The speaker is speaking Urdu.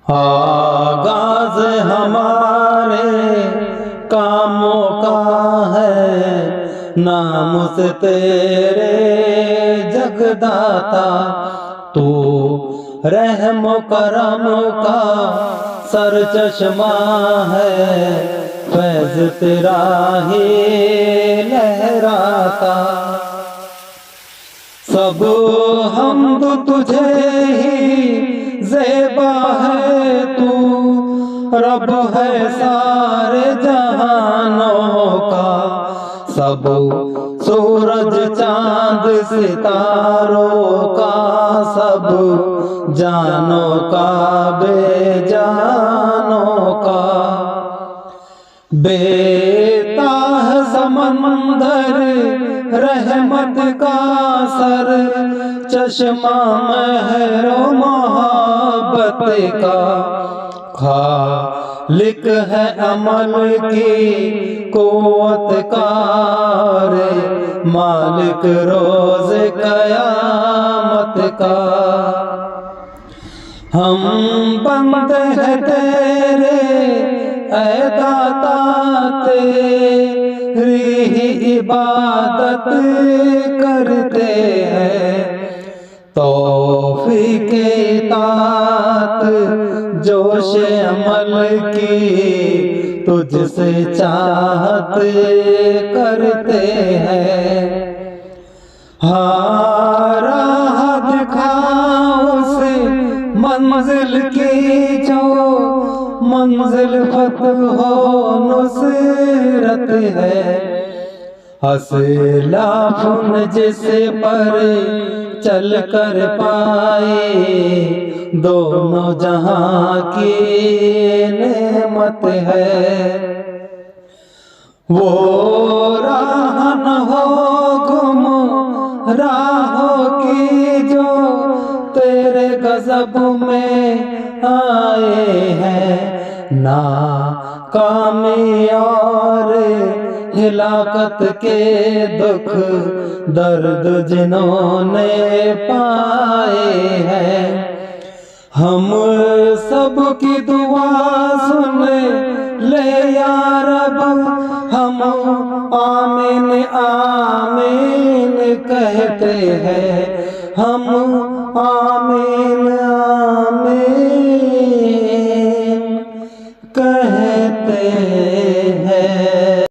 آغاز ہمارے کاموں کا ہے، نام سے تیرے جگداتا، تو رحم و کرم کا سر چشمہ ہے، فیض تیرا ہی لہراتا، سب حمد تجھے ہی زیبا ہے، تو رب ہے سارے جہانوں کا، سب سورج چاند ستاروں کا، سب جانوں کا بے جانوں کا، بےتاہ سمندر رحمت کا سر چشمہ مہر و محبت کا، خالق ہے عمل کی قوت کا، مالک روز قیامت کا، ہم بندے ہیں تیرے اے داتا، تیری ہی عبادت کرتے ہیں، توفیق اطاعت جوش عمل کی تجھ سے چاہت کرتے ہیں، ہاں راہ دکھاؤ سے منزل کی جو منزل فتح و نصرت ہے، اسلاف جس پر چل کر پائے دونوں جہاں کی نعمت ہے، وہ راہ نہ ہو گم راہوں کی جو تیرے غضب میں آئے ہیں، ناکامی اور ہلاکت کے دکھ درد جنہوں نے پائے ہیں، ہم سب کی دعا سن لے یا رب، ہم آمین آمین کہتے ہیں، ہم